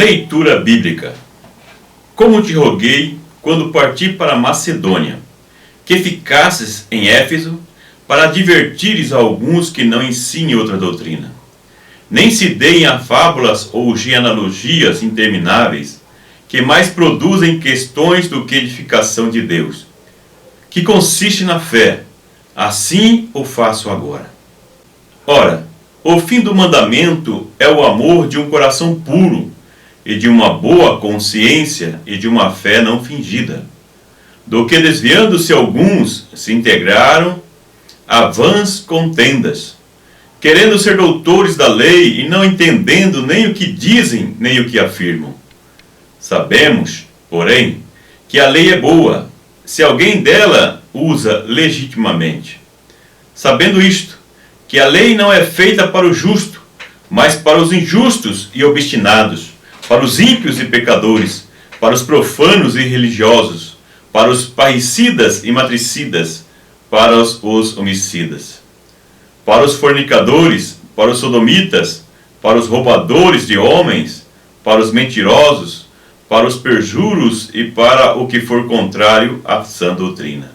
Leitura bíblica. Como te roguei quando parti para Macedônia, que ficasses em Éfeso, para advertires a alguns que não ensinem outra doutrina. Nem se deem a fábulas ou genealogias intermináveis, que mais produzem questões do que edificação de Deus, que consiste na fé. Assim o faço agora. Ora, o fim do mandamento é o amor de um coração puro, e de uma boa consciência e de uma fé não fingida, do que desviando-se alguns se integraram a vãs contendas, querendo ser doutores da lei e não entendendo nem o que dizem nem o que afirmam. Sabemos, porém, que a lei é boa, se alguém dela usa legitimamente. Sabendo isto, que a lei não é feita para o justo, mas para os injustos e obstinados, para os ímpios e pecadores, para os profanos e religiosos, para os parricidas e matricidas, para os homicidas, para os fornicadores, para os sodomitas, para os roubadores de homens, para os mentirosos, para os perjuros e para o que for contrário à sã doutrina.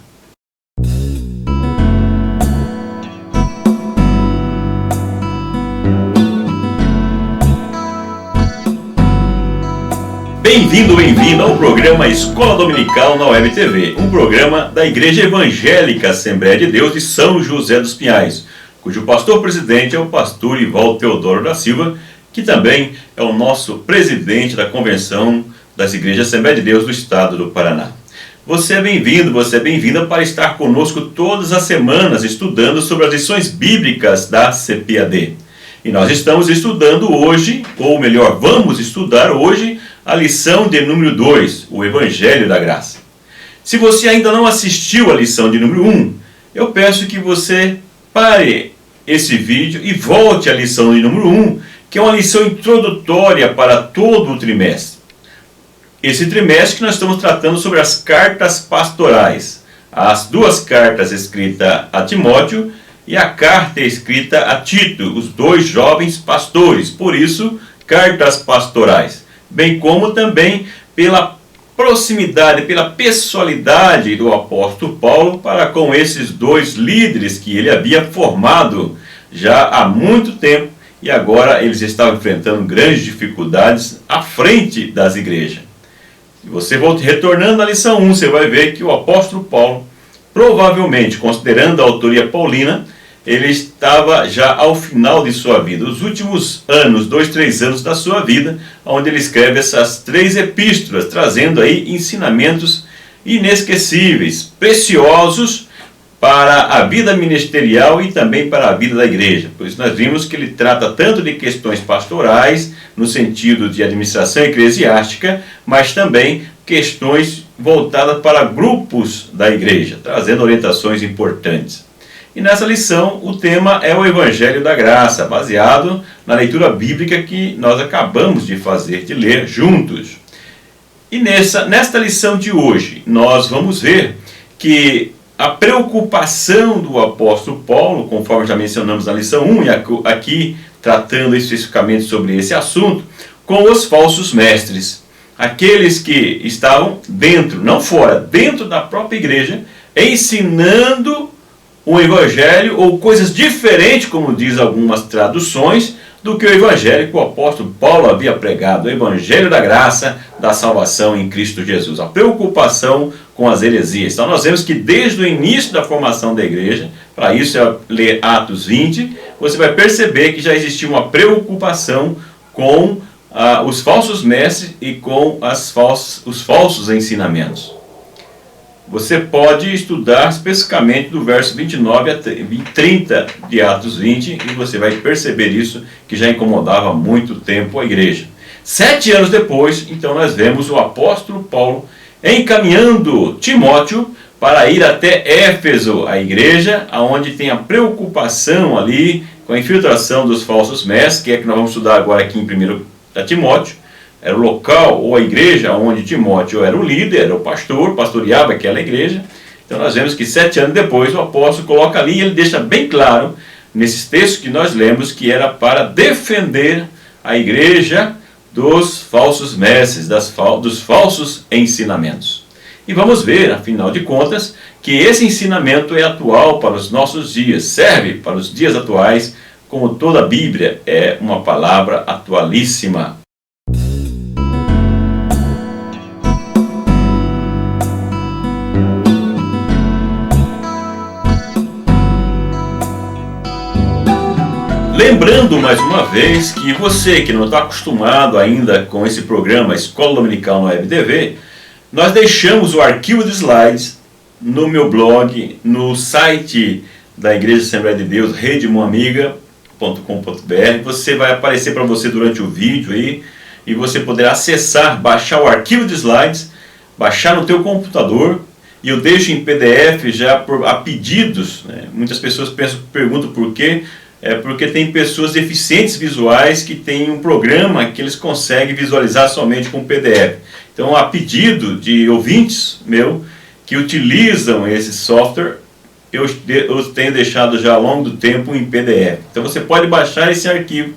Bem-vindo ao programa Escola Dominical na Web TV, um programa da Igreja Evangélica Assembleia de Deus de São José dos Pinhais, cujo pastor-presidente é o pastor Ivaldo Teodoro da Silva, que também é o nosso presidente da Convenção das Igrejas Assembleia de Deus do Estado do Paraná. Você é bem-vindo, você é bem-vinda para estar conosco todas as semanas estudando sobre as lições bíblicas da CPAD. E nós estamos estudando hoje, ou melhor, vamos estudar hoje, a lição de número 2, o Evangelho da Graça. Se você ainda não assistiu a lição de número 1, eu peço que você pare esse vídeo e volte à lição de número 1, que é uma lição introdutória para todo o trimestre. Esse trimestre que nós estamos tratando sobre as cartas pastorais. As duas cartas escritas a Timóteo e a carta escrita a Tito, os dois jovens pastores. Por isso, cartas pastorais. Bem como também pela proximidade, pela pessoalidade do apóstolo Paulo para com esses dois líderes que ele havia formado já há muito tempo e agora eles estavam enfrentando grandes dificuldades à frente das igrejas. Se você volta retornando à lição 1, você vai ver que o apóstolo Paulo, provavelmente, considerando a autoria paulina, ele estava já ao final de sua vida, os últimos anos, 2-3 anos da sua vida, onde ele escreve essas 3 epístolas, trazendo aí ensinamentos inesquecíveis, preciosos para a vida ministerial e também para a vida da igreja. Por isso nós vimos que ele trata tanto de questões pastorais, no sentido de administração eclesiástica, mas também questões voltadas para grupos da igreja, trazendo orientações importantes. E nessa lição, o tema é o Evangelho da Graça, baseado na leitura bíblica que nós acabamos de fazer, de ler juntos. E nesta lição de hoje, nós vamos ver que a preocupação do apóstolo Paulo, conforme já mencionamos na lição 1, e aqui tratando especificamente sobre esse assunto, com os falsos mestres, aqueles que estavam dentro, não fora, dentro da própria igreja, ensinando um evangelho ou coisas diferentes, como diz algumas traduções, do que o evangelho que o apóstolo Paulo havia pregado, o evangelho da graça, da salvação em Cristo Jesus. A preocupação com as heresias. Então nós vemos que desde o início da formação da igreja, para isso é ler Atos 20, você vai perceber que já existia uma preocupação com os falsos mestres e com os falsos ensinamentos. Você pode estudar especificamente do verso 29 a 30 de Atos 20 e você vai perceber isso, que já incomodava há muito tempo a igreja. 7 anos depois, então nós vemos o apóstolo Paulo encaminhando Timóteo para ir até Éfeso, a igreja, onde tem a preocupação ali com a infiltração dos falsos mestres, que é que nós vamos estudar agora aqui em 1 Timóteo. Era o local ou a igreja onde Timóteo era o líder, era o pastor, pastoreava aquela igreja. Então nós vemos que 7 anos depois o apóstolo coloca ali e ele deixa bem claro, nesses textos que nós lemos, que era para defender a igreja dos falsos mestres, dos falsos ensinamentos. E vamos ver, afinal de contas, que esse ensinamento é atual para os nossos dias, serve para os dias atuais, como toda a Bíblia é uma palavra atualíssima. Lembrando mais uma vez que você que não está acostumado ainda com esse programa Escola Dominical na Web TV, nós deixamos o arquivo de slides no meu blog, no site da Igreja Assembleia de Deus, redemoamiga.com.br. Você vai aparecer para você durante o vídeo aí, e você poderá acessar, baixar o arquivo de slides, baixar no teu computador, e eu deixo em PDF já a pedidos, né? Muitas pessoas perguntam por quê. É porque tem pessoas deficientes visuais que têm um programa que eles conseguem visualizar somente com PDF. Então, a pedido de ouvintes meu que utilizam esse software, eu tenho deixado já ao longo do tempo em PDF. Então, você pode baixar esse arquivo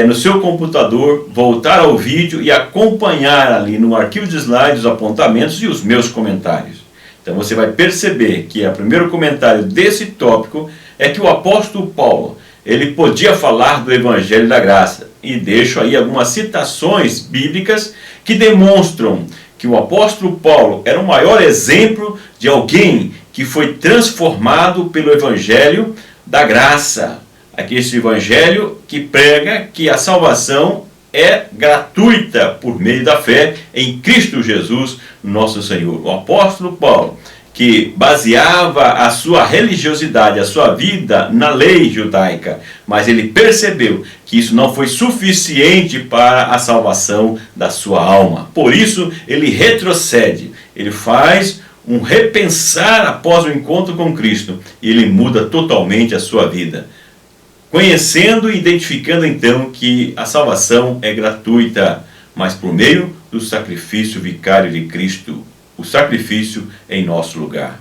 no seu computador, voltar ao vídeo e acompanhar ali no arquivo de slides os apontamentos e os meus comentários. Então, você vai perceber que o primeiro comentário desse tópico é que o apóstolo Paulo, ele podia falar do Evangelho da Graça. E deixo aí algumas citações bíblicas que demonstram que o apóstolo Paulo era o maior exemplo de alguém que foi transformado pelo Evangelho da Graça. Aqui esse Evangelho que prega que a salvação é gratuita por meio da fé em Cristo Jesus, nosso Senhor. O apóstolo Paulo, que baseava a sua religiosidade, a sua vida na lei judaica, mas ele percebeu que isso não foi suficiente para a salvação da sua alma. Por isso, ele retrocede, ele faz um repensar após o encontro com Cristo, e ele muda totalmente a sua vida, conhecendo e identificando então que a salvação é gratuita, mas por meio do sacrifício vicário de Cristo, o sacrifício em nosso lugar.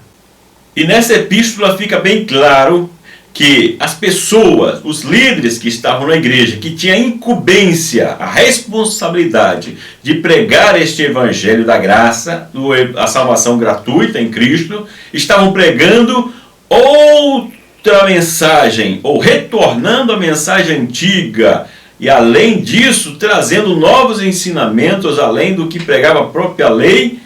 E nessa epístola fica bem claro que as pessoas, os líderes que estavam na igreja, que tinham a incumbência, a responsabilidade de pregar este evangelho da graça, a salvação gratuita em Cristo, estavam pregando outra mensagem, ou retornando a mensagem antiga, e além disso, trazendo novos ensinamentos, além do que pregava a própria lei,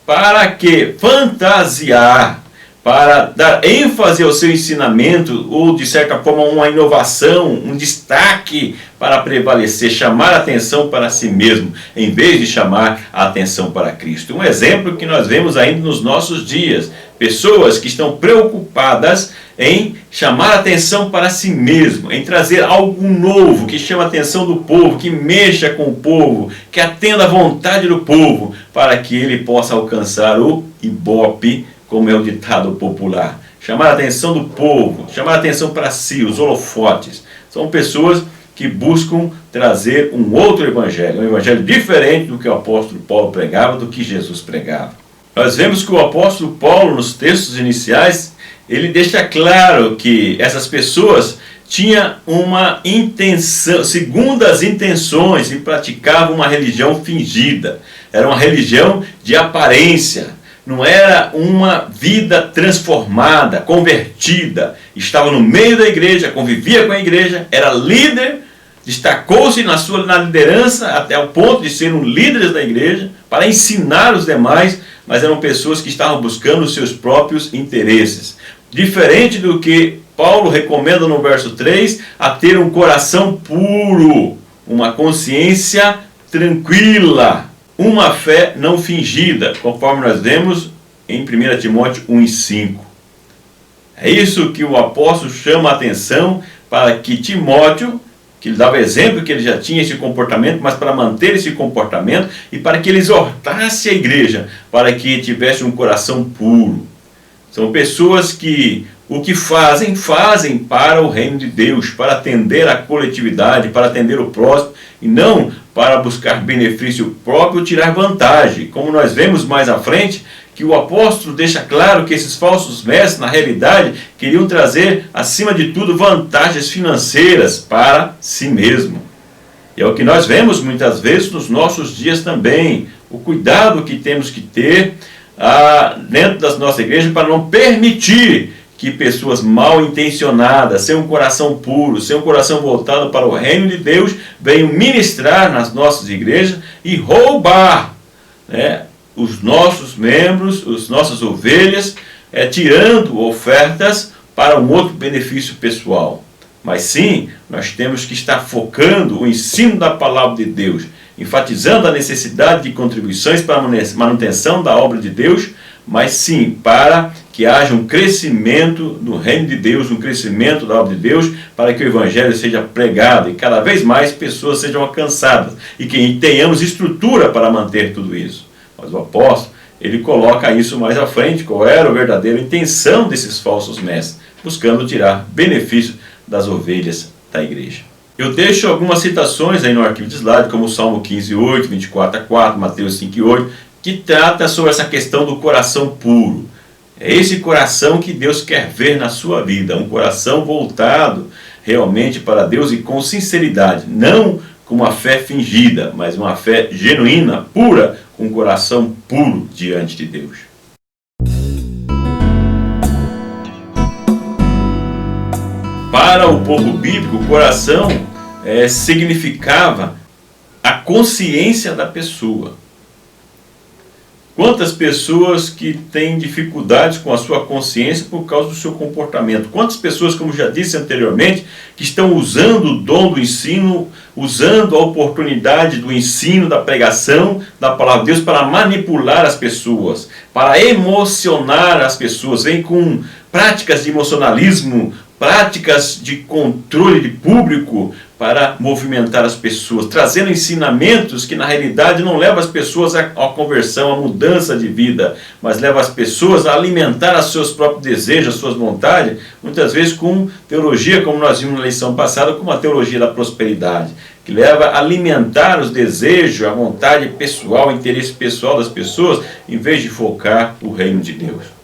para que fantasiar, para dar ênfase ao seu ensinamento, ou de certa forma uma inovação, um destaque para prevalecer, chamar a atenção para si mesmo, em vez de chamar a atenção para Cristo. Um exemplo que nós vemos ainda nos nossos dias, pessoas que estão preocupadas em chamar a atenção para si mesmo, em trazer algo novo, que chama a atenção do povo, que mexa com o povo, que atenda à vontade do povo, para que ele possa alcançar o ibope, como é o ditado popular. Chamar a atenção do povo, chamar a atenção para si, os holofotes. São pessoas que buscam trazer um outro evangelho, um evangelho diferente do que o apóstolo Paulo pregava, do que Jesus pregava. Nós vemos que o apóstolo Paulo, nos textos iniciais, ele deixa claro que essas pessoas tinham uma intenção, segundas intenções, e praticavam uma religião fingida. Era uma religião de aparência. Não era uma vida transformada, convertida. Estava no meio da igreja, convivia com a igreja, era líder, destacou-se na liderança até o ponto de ser um líder da igreja, para ensinar os demais, mas eram pessoas que estavam buscando os seus próprios interesses. Diferente do que Paulo recomenda no verso 3, a ter um coração puro, uma consciência tranquila, uma fé não fingida, conforme nós vemos em 1 Timóteo 1:5. É isso que o apóstolo chama a atenção, para que Timóteo, que ele dava exemplo que ele já tinha esse comportamento, mas para manter esse comportamento e para que ele exortasse a igreja, para que tivesse um coração puro. São pessoas que o que fazem para o reino de Deus, para atender a coletividade, para atender o próximo, e não para buscar benefício próprio, tirar vantagem. Como nós vemos mais à frente, que o apóstolo deixa claro que esses falsos mestres, na realidade, queriam trazer, acima de tudo, vantagens financeiras para si mesmo. E é o que nós vemos muitas vezes nos nossos dias também. O cuidado que temos que ter dentro das nossas igrejas para não permitir que pessoas mal intencionadas, sem um coração puro, sem um coração voltado para o reino de Deus, venham ministrar nas nossas igrejas e roubar, né, os nossos membros, as nossas ovelhas, tirando ofertas para um outro benefício pessoal. Mas sim, nós temos que estar focando o ensino da palavra de Deus, enfatizando a necessidade de contribuições para a manutenção da obra de Deus, mas sim para que haja um crescimento no reino de Deus, um crescimento da obra de Deus, para que o evangelho seja pregado e cada vez mais pessoas sejam alcançadas e que tenhamos estrutura para manter tudo isso. Mas o apóstolo, ele coloca isso mais à frente, qual era a verdadeira intenção desses falsos mestres, buscando tirar benefício das ovelhas da igreja. Eu deixo algumas citações aí no arquivo de slide, como o Salmo 15:8, 24:4, Mateus 5:8, que trata sobre essa questão do coração puro. É esse coração que Deus quer ver na sua vida, um coração voltado realmente para Deus e com sinceridade, não com uma fé fingida, mas uma fé genuína, pura, com um coração puro diante de Deus. Para o povo bíblico, o coração significava a consciência da pessoa. Quantas pessoas que têm dificuldades com a sua consciência por causa do seu comportamento? Quantas pessoas, como já disse anteriormente, que estão usando o dom do ensino, usando a oportunidade do ensino, da pregação, da palavra de Deus para manipular as pessoas, para emocionar as pessoas, vem com práticas de emocionalismo, práticas de controle de público para movimentar as pessoas, trazendo ensinamentos que na realidade não levam as pessoas à conversão, à mudança de vida, mas levam as pessoas a alimentar os seus próprios desejos, as suas vontades, muitas vezes com teologia, como nós vimos na lição passada, como a teologia da prosperidade, que leva a alimentar os desejos, a vontade pessoal, o interesse pessoal das pessoas, em vez de focar o reino de Deus.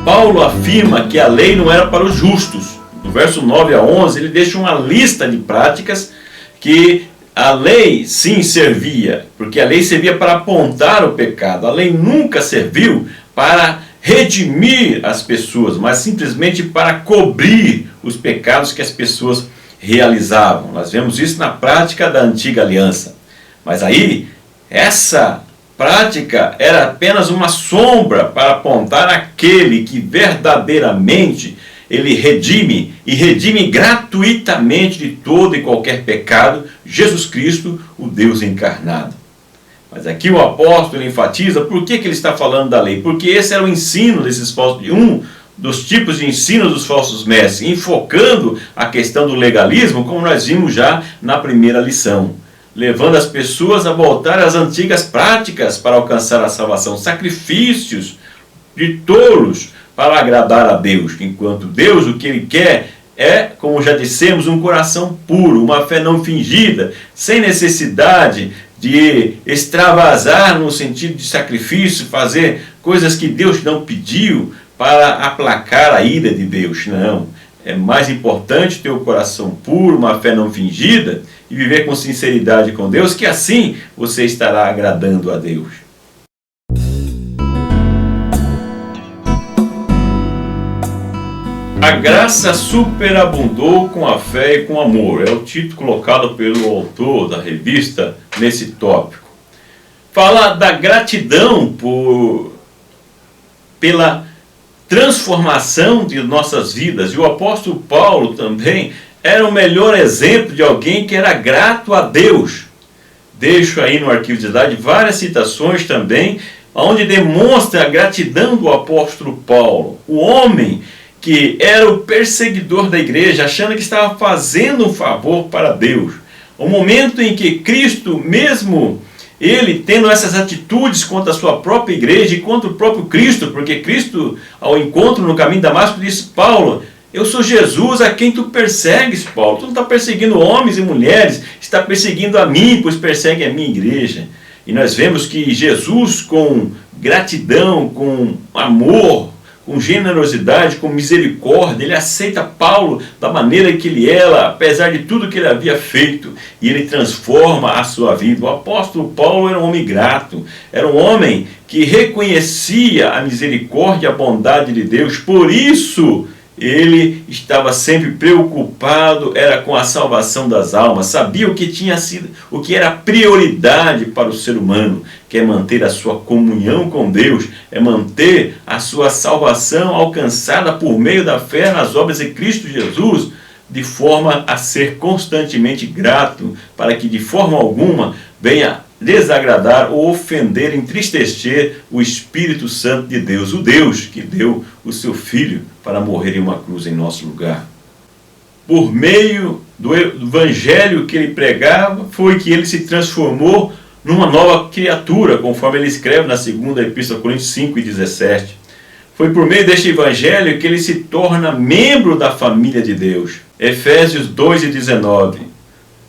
Paulo afirma que a lei não era para os justos. No verso 9 a 11, ele deixa uma lista de práticas que a lei sim servia, porque a lei servia para apontar o pecado. A lei nunca serviu para redimir as pessoas, mas simplesmente para cobrir os pecados que as pessoas realizavam. Nós vemos isso na prática da antiga aliança. Mas aí, essa prática era apenas uma sombra para apontar aquele que verdadeiramente ele redime e redime gratuitamente de todo e qualquer pecado, Jesus Cristo, o Deus encarnado. Mas aqui o apóstolo enfatiza por que ele está falando da lei, porque esse era o ensino desses falsos, um dos tipos de ensino dos falsos mestres, enfocando a questão do legalismo, como nós vimos já na primeira lição, levando as pessoas a voltar às antigas práticas para alcançar a salvação, sacrifícios de tolos para agradar a Deus, enquanto Deus o que Ele quer é, como já dissemos, um coração puro, uma fé não fingida, sem necessidade de extravasar no sentido de sacrifício, fazer coisas que Deus não pediu para aplacar a ira de Deus, não. É mais importante ter o coração puro, uma fé não fingida, e viver com sinceridade com Deus, que assim você estará agradando a Deus. A graça superabundou com a fé e com o amor. É o título colocado pelo autor da revista nesse tópico. Fala da gratidão pela transformação de nossas vidas. E o apóstolo Paulo também era o melhor exemplo de alguém que era grato a Deus. Deixo aí no arquivo de slide várias citações também, onde demonstra a gratidão do apóstolo Paulo. O homem que era o perseguidor da igreja, achando que estava fazendo um favor para Deus. O momento em que Cristo, mesmo ele tendo essas atitudes contra a sua própria igreja e contra o próprio Cristo, porque Cristo, ao encontro no caminho de Damasco, disse: Paulo, eu sou Jesus a quem tu persegues, Paulo. Tu não está perseguindo homens e mulheres, está perseguindo a mim, pois persegue a minha igreja. E nós vemos que Jesus, com gratidão, com amor, com generosidade, com misericórdia. Ele aceita Paulo da maneira que ele era, apesar de tudo que ele havia feito, e ele transforma a sua vida. O apóstolo Paulo era um homem grato, era um homem que reconhecia a misericórdia e a bondade de Deus. Por isso ele estava sempre preocupado, era com a salvação das almas, sabia o que tinha sido, o que era prioridade para o ser humano, que é manter a sua comunhão com Deus, é manter a sua salvação alcançada por meio da fé nas obras de Cristo Jesus, de forma a ser constantemente grato, para que de forma alguma venha desagradar ou ofender, entristecer o Espírito Santo de Deus, o Deus que deu o seu Filho para morrer em uma cruz em nosso lugar. Por meio do evangelho que ele pregava, foi que ele se transformou numa nova criatura, conforme ele escreve na segunda Epístola a Coríntios 5:17. Foi por meio deste evangelho que ele se torna membro da família de Deus. Efésios 2:19.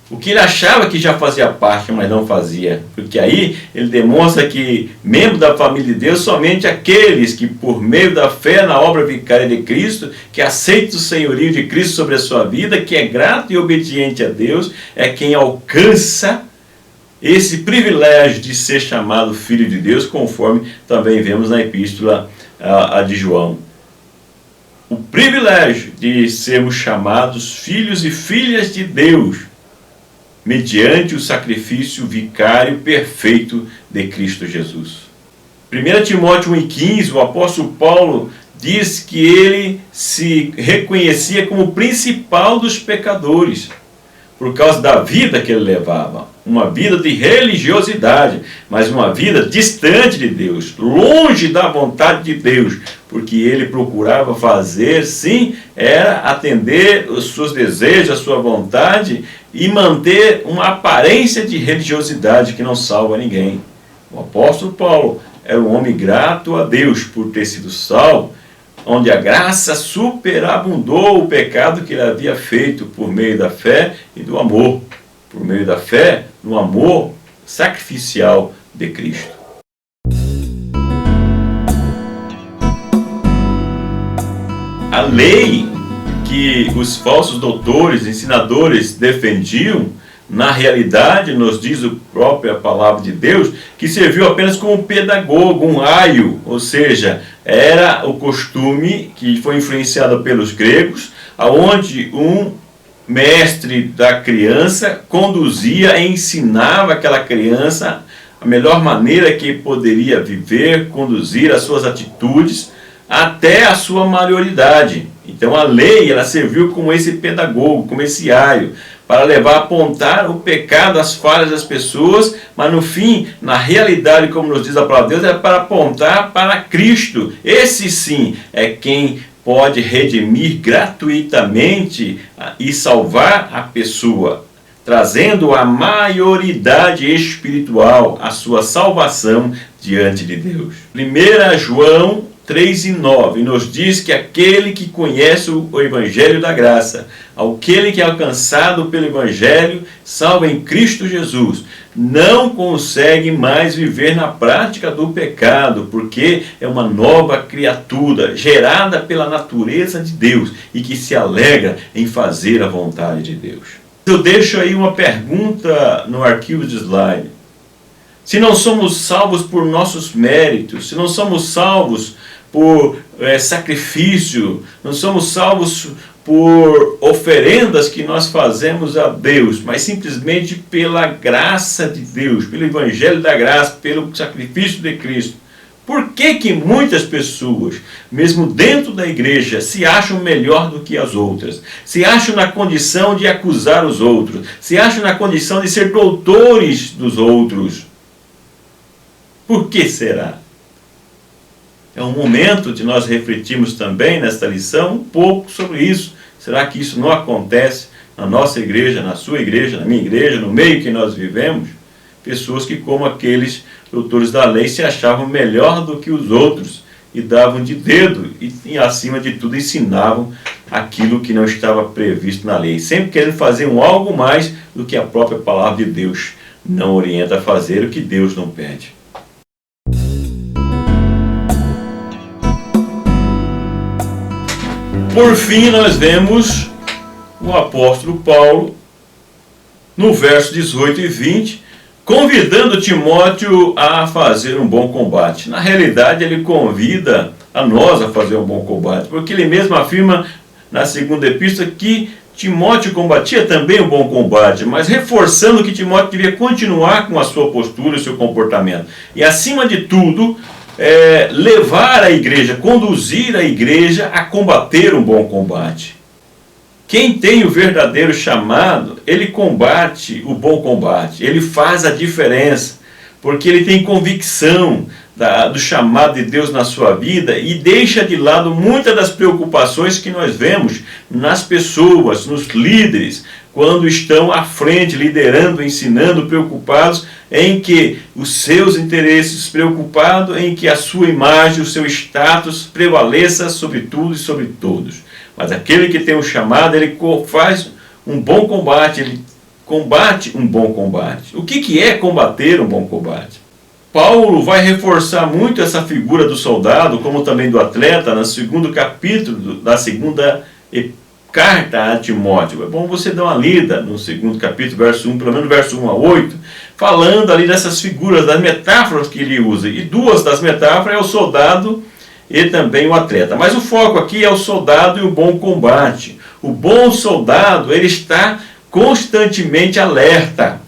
O que ele achava que já fazia parte, mas não fazia. Porque aí ele demonstra que membro da família de Deus somente aqueles que, por meio da fé na obra vicária de Cristo, que aceita o senhorio de Cristo sobre a sua vida, que é grato e obediente a Deus, é quem alcança esse privilégio de ser chamado filho de Deus, conforme também vemos na epístola a de João. O privilégio de sermos chamados filhos e filhas de Deus, mediante o sacrifício vicário perfeito de Cristo Jesus. 1 Timóteo 1,15, o apóstolo Paulo diz que ele se reconhecia como o principal dos pecadores, por causa da vida que ele levava, uma vida de religiosidade, mas uma vida distante de Deus, longe da vontade de Deus, porque ele procurava fazer, sim, era atender os seus desejos, a sua vontade, e manter uma aparência de religiosidade que não salva ninguém. O apóstolo Paulo era um homem grato a Deus por ter sido salvo, onde a graça superabundou o pecado que ele havia feito por meio da fé e do amor, por meio da fé no amor sacrificial de Cristo. A lei que os falsos doutores, ensinadores defendiam, na realidade, nos diz a própria palavra de Deus, que serviu apenas como pedagogo, um aio, ou seja, era o costume que foi influenciado pelos gregos, aonde um mestre da criança conduzia e ensinava aquela criança a melhor maneira que poderia viver, conduzir as suas atitudes até a sua maioridade. Então a lei, ela serviu como esse pedagogo, como esse aio, para levar a apontar o pecado, as falhas das pessoas, mas no fim, na realidade, como nos diz a palavra de Deus, é para apontar para Cristo. Esse sim é quem pode redimir gratuitamente e salvar a pessoa, trazendo a maioridade espiritual, a sua salvação diante de Deus. 1 João 3:9 nos diz que aquele que conhece o Evangelho da graça, aquele que é alcançado pelo Evangelho, salvo em Cristo Jesus, não consegue mais viver na prática do pecado, porque é uma nova criatura, gerada pela natureza de Deus, e que se alegra em fazer a vontade de Deus. Eu deixo aí uma pergunta no arquivo de slide. Se não somos salvos por nossos méritos, se não somos salvos por sacrifício, não somos salvos por oferendas que nós fazemos a Deus, mas simplesmente pela graça de Deus, pelo Evangelho da graça, pelo sacrifício de Cristo. Por que muitas pessoas, mesmo dentro da igreja, se acham melhor do que as outras? Se acham na condição de acusar os outros, se acham na condição de ser doutores dos outros? Por que será? É um momento de nós refletirmos também nesta lição um pouco sobre isso. Será que isso não acontece na nossa igreja, na sua igreja, na minha igreja, no meio que nós vivemos? Pessoas que, como aqueles doutores da lei, se achavam melhor do que os outros e davam de dedo e acima de tudo, ensinavam aquilo que não estava previsto na lei, sempre querendo fazer algo mais do que a própria palavra de Deus não orienta a fazer, o que Deus não pede. Por fim, nós vemos o apóstolo Paulo, no verso 18 e 20, convidando Timóteo a fazer um bom combate. Na realidade, ele convida a nós a fazer um bom combate, porque ele mesmo afirma na segunda epístola que Timóteo combatia também um bom combate, mas reforçando que Timóteo devia continuar com a sua postura e o seu comportamento. E, acima de tudo, levar a igreja, conduzir a igreja a combater um bom combate. Quem tem o verdadeiro chamado, ele combate o bom combate, ele faz a diferença, porque ele tem convicção do chamado de Deus na sua vida e deixa de lado muitas das preocupações que nós vemos nas pessoas, nos líderes, quando estão à frente, liderando, ensinando, preocupados em que os seus interesses, preocupados em que a sua imagem, o seu status prevaleça sobre tudo e sobre todos. Mas aquele que tem um chamado, ele faz um bom combate, ele combate um bom combate. O que é combater um bom combate? Paulo vai reforçar muito essa figura do soldado, como também do atleta, no segundo capítulo da segunda carta a Timóteo. É bom você dar uma lida no segundo capítulo, verso 1, pelo menos verso 1 a 8, falando ali dessas figuras, das metáforas que ele usa. E duas das metáforas é o soldado e também o atleta. Mas o foco aqui é o soldado e o bom combate. O bom soldado, ele está constantemente alerta.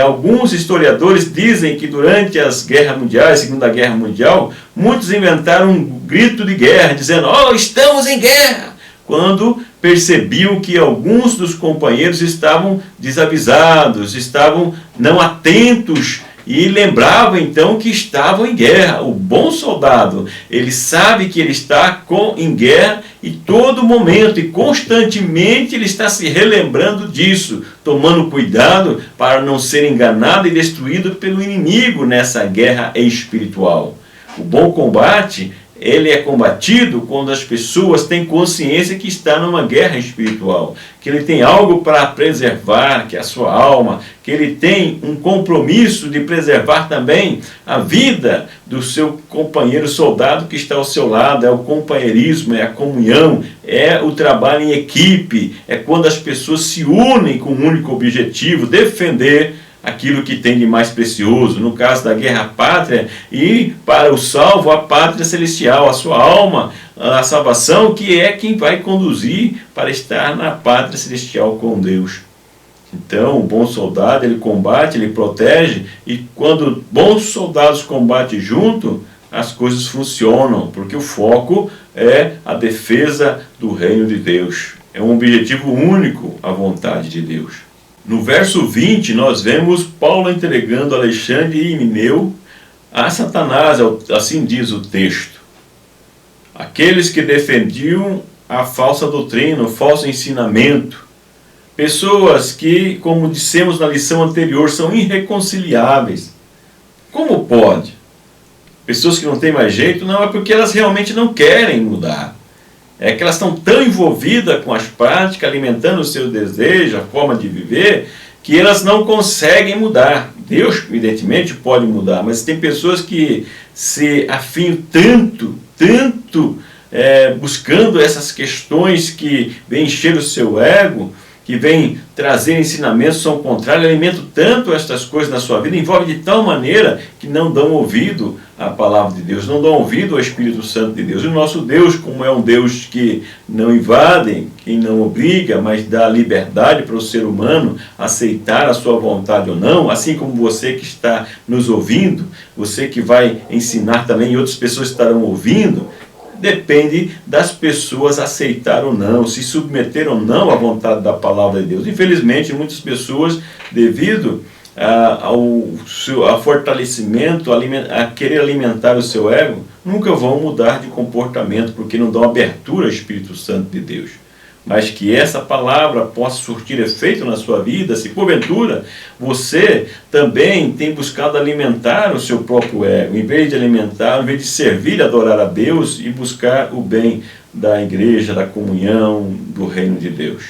Alguns historiadores dizem que durante as guerras mundiais, Segunda Guerra Mundial, muitos inventaram um grito de guerra, dizendo: "Oh, estamos em guerra!", quando percebiam que alguns dos companheiros estavam desavisados, estavam não atentos e lembravam então que estavam em guerra. O bom soldado, ele sabe que ele está em guerra e todo momento e constantemente ele está se relembrando disso, tomando cuidado para não ser enganado e destruído pelo inimigo nessa guerra espiritual. O bom combate, ele é combatido quando as pessoas têm consciência que está numa guerra espiritual, que ele tem algo para preservar, que é a sua alma, que ele tem um compromisso de preservar também a vida do seu companheiro soldado que está ao seu lado. É o companheirismo, é a comunhão, é o trabalho em equipe, é quando as pessoas se unem com um único objetivo, defender aquilo que tem de mais precioso, no caso da guerra pátria, e para o salvo a pátria celestial, a sua alma, a salvação, que é quem vai conduzir para estar na pátria celestial com Deus. Então, o bom soldado, ele combate, ele protege, e quando bons soldados combatem junto, as coisas funcionam, porque o foco é a defesa do reino de Deus. É um objetivo único, a vontade de Deus. No verso 20, nós vemos Paulo entregando Alexandre e Himeneu a Satanás, assim diz o texto. Aqueles que defendiam a falsa doutrina, o falso ensinamento. Pessoas que, como dissemos na lição anterior, são irreconciliáveis. Como pode? Pessoas que não têm mais jeito? Não, é porque elas realmente não querem mudar. É que elas estão tão envolvidas com as práticas, alimentando o seu desejo, a forma de viver, que elas não conseguem mudar. Deus, evidentemente, pode mudar, mas tem pessoas que se afinam tanto, buscando essas questões que vêm encher o seu ego, que vêm trazer ensinamentos são contrários, alimentam tanto estas coisas na sua vida, envolve de tal maneira que não dão ouvido à palavra de Deus, não dão ouvido ao Espírito Santo de Deus. E o nosso Deus, como é um Deus que não invade, que não obriga, mas dá liberdade para o ser humano aceitar a sua vontade ou não, assim como você que está nos ouvindo, você que vai ensinar também e outras pessoas estarão ouvindo, depende das pessoas aceitar ou não, se submeter ou não à vontade da palavra de Deus. Infelizmente, muitas pessoas, devido ao fortalecimento, a querer alimentar o seu ego, nunca vão mudar de comportamento, porque não dão abertura ao Espírito Santo de Deus. Mas que essa palavra possa surtir efeito na sua vida, se porventura você também tem buscado alimentar o seu próprio ego, em vez de alimentar, em vez de servir e adorar a Deus e buscar o bem da igreja, da comunhão, do reino de Deus.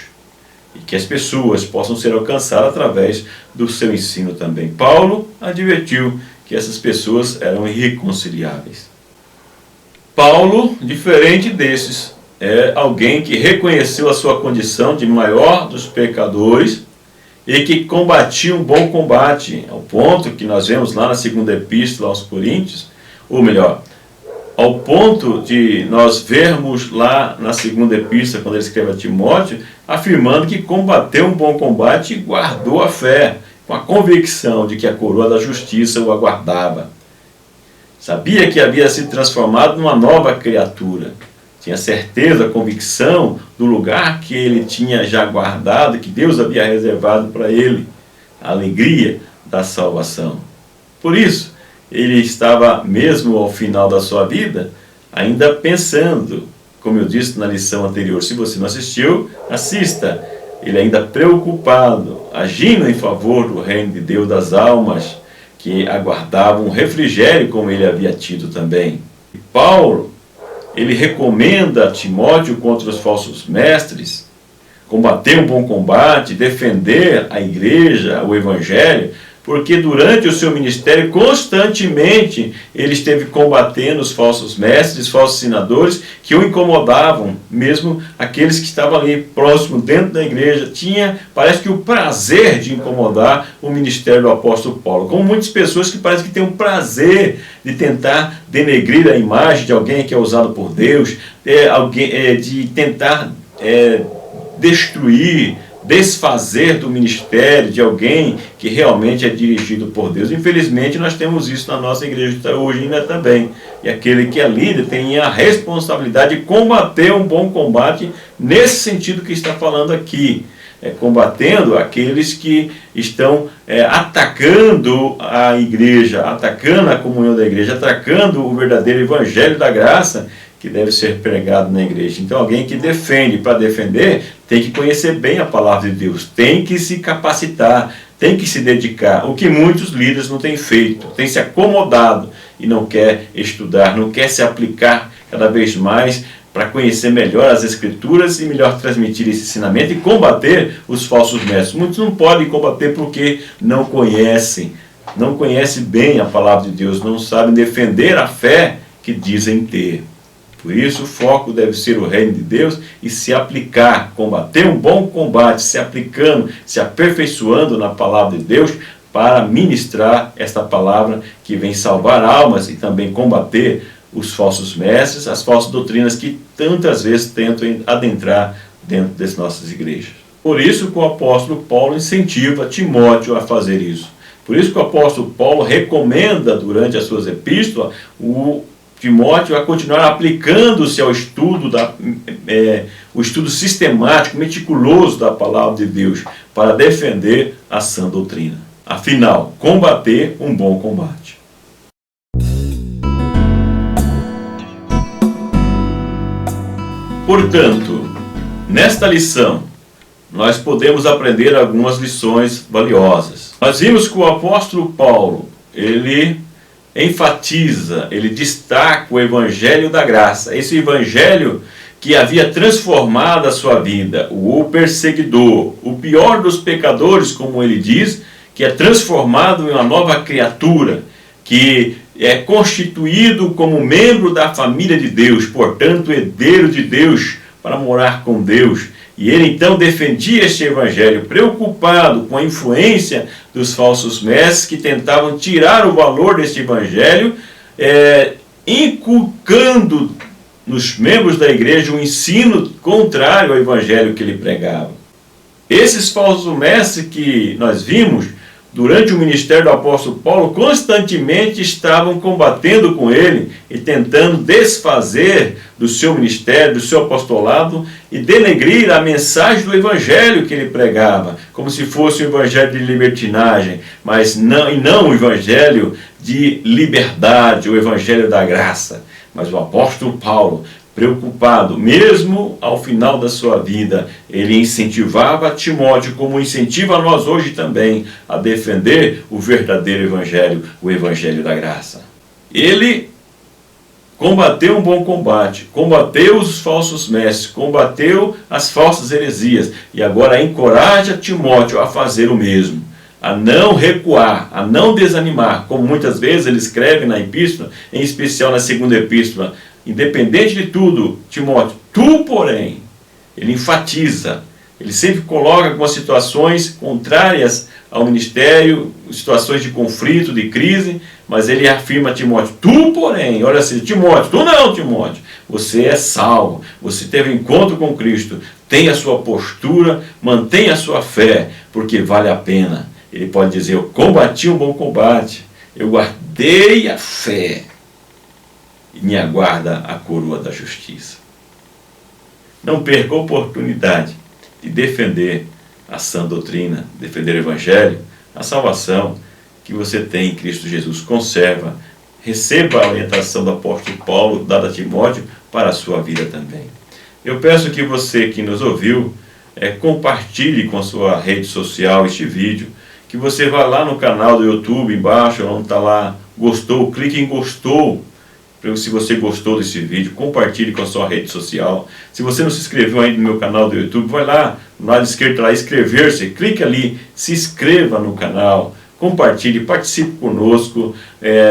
E que as pessoas possam ser alcançadas através do seu ensino também. Paulo advertiu que essas pessoas eram irreconciliáveis. Paulo, diferente desses, é alguém que reconheceu a sua condição de maior dos pecadores e que combatia um bom combate, ao ponto que nós vemos lá na segunda epístola aos Coríntios, ou melhor, ao ponto de nós vermos lá na segunda epístola, quando ele escreve a Timóteo, afirmando que combateu um bom combate e guardou a fé, com a convicção de que a coroa da justiça o aguardava. Sabia que havia sido transformado numa nova criatura. Tinha certeza, convicção do lugar que ele tinha já guardado, que Deus havia reservado para ele, a alegria da salvação. Por isso, ele estava, mesmo ao final da sua vida, ainda pensando, como eu disse na lição anterior, se você não assistiu, assista. Ele ainda preocupado, agindo em favor do reino de Deus das almas, que aguardavam um refrigério como ele havia tido também. E Paulo, ele recomenda a Timóteo contra os falsos mestres, combater um bom combate, defender a igreja, o evangelho, porque durante o seu ministério, constantemente, ele esteve combatendo os falsos mestres, falsos ensinadores, que o incomodavam, mesmo aqueles que estavam ali próximo, dentro da igreja, parece que o prazer de incomodar o ministério do apóstolo Paulo. Como muitas pessoas que parecem que têm um prazer de tentar denegrir a imagem de alguém que é usado por Deus, de tentar destruir, desfazer do ministério de alguém que realmente é dirigido por Deus. Infelizmente, nós temos isso na nossa igreja hoje ainda também. E aquele que é líder tem a responsabilidade de combater um bom combate nesse sentido que está falando aqui. Combatendo aqueles que estão atacando a igreja, atacando a comunhão da igreja, atacando o verdadeiro evangelho da graça que deve ser pregado na igreja. Então, alguém que defende, para defender, tem que conhecer bem a palavra de Deus, tem que se capacitar, tem que se dedicar, o que muitos líderes não têm feito, tem se acomodado e não quer estudar, não quer se aplicar cada vez mais para conhecer melhor as Escrituras e melhor transmitir esse ensinamento e combater os falsos mestres. Muitos não podem combater porque não conhecem bem a palavra de Deus, não sabem defender a fé que dizem ter. Por isso, o foco deve ser o reino de Deus e se aplicar, combater um bom combate, se aplicando, se aperfeiçoando na palavra de Deus para ministrar esta palavra que vem salvar almas e também combater os falsos mestres, as falsas doutrinas que tantas vezes tentam adentrar dentro das nossas igrejas. Por isso que o apóstolo Paulo incentiva Timóteo a fazer isso. Por isso que o apóstolo Paulo recomenda durante as suas epístolas o Timóteo a continuar aplicando-se ao estudo, o estudo sistemático, meticuloso da palavra de Deus, para defender a sã doutrina. Afinal, combater um bom combate. Portanto, nesta lição, nós podemos aprender algumas lições valiosas. Nós vimos que o apóstolo Paulo, ele enfatiza, ele destaca o evangelho da graça, esse evangelho que havia transformado a sua vida, o perseguidor, o pior dos pecadores, como ele diz, que é transformado em uma nova criatura, que é constituído como membro da família de Deus, portanto herdeiro de Deus, para morar com Deus. E ele então defendia este evangelho, preocupado com a influência dos falsos mestres que tentavam tirar o valor deste evangelho, inculcando nos membros da igreja um ensino contrário ao evangelho que ele pregava. Esses falsos mestres que nós vimos durante o ministério do apóstolo Paulo constantemente estavam combatendo com ele e tentando desfazer do seu ministério, do seu apostolado e denegrir a mensagem do evangelho que ele pregava, como se fosse um evangelho de libertinagem, mas não o evangelho de liberdade, o evangelho da graça. Mas o apóstolo Paulo, preocupado, mesmo ao final da sua vida, ele incentivava Timóteo, como incentiva a nós hoje também, a defender o verdadeiro evangelho, o evangelho da graça. Ele combateu um bom combate, combateu os falsos mestres, combateu as falsas heresias, e agora encoraja Timóteo a fazer o mesmo, a não recuar, a não desanimar, como muitas vezes ele escreve na epístola, em especial na segunda epístola: independente de tudo, Timóteo, Tu, porém, ele enfatiza, ele sempre coloca algumas situações contrárias ao ministério, situações de conflito, de crise, mas ele afirma a Timóteo, tu, porém, olha assim, Timóteo, tu não, Timóteo, você é salvo, você teve encontro com Cristo, tenha a sua postura, mantenha a sua fé, porque vale a pena. Ele pode dizer, eu combati um bom combate, eu guardei a fé, e me aguarda a coroa da justiça. Não perca a oportunidade de defender a sã doutrina, defender o Evangelho, a salvação que você tem em Cristo Jesus. Conserva, receba a orientação do apóstolo Paulo, dada a Timóteo, para a sua vida também. Eu peço que você que nos ouviu, compartilhe com a sua rede social este vídeo, que você vá lá no canal do YouTube, embaixo, onde está lá, gostou, clique em gostou. Se você gostou desse vídeo, compartilhe com a sua rede social. Se você não se inscreveu ainda no meu canal do YouTube, vai lá, no lado esquerdo lá, inscrever-se, clique ali, se inscreva no canal, compartilhe, participe conosco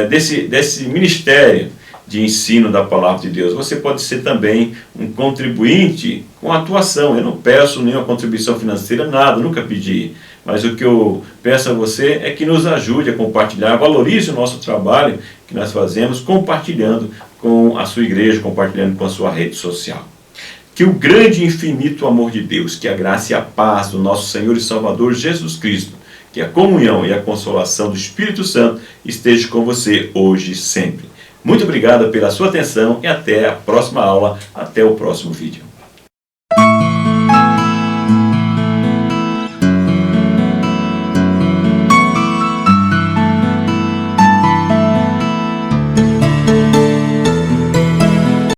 desse ministério de ensino da Palavra de Deus. Você pode ser também um contribuinte com atuação. Eu não peço nenhuma contribuição financeira, nada, nunca pedi. Mas o que eu peço a você é que nos ajude a compartilhar, valorize o nosso trabalho que nós fazemos, compartilhando com a sua igreja, compartilhando com a sua rede social. Que o grande e infinito amor de Deus, que a graça e a paz do nosso Senhor e Salvador Jesus Cristo, que a comunhão e a consolação do Espírito Santo esteja com você hoje e sempre. Muito obrigado pela sua atenção e até a próxima aula, até o próximo vídeo.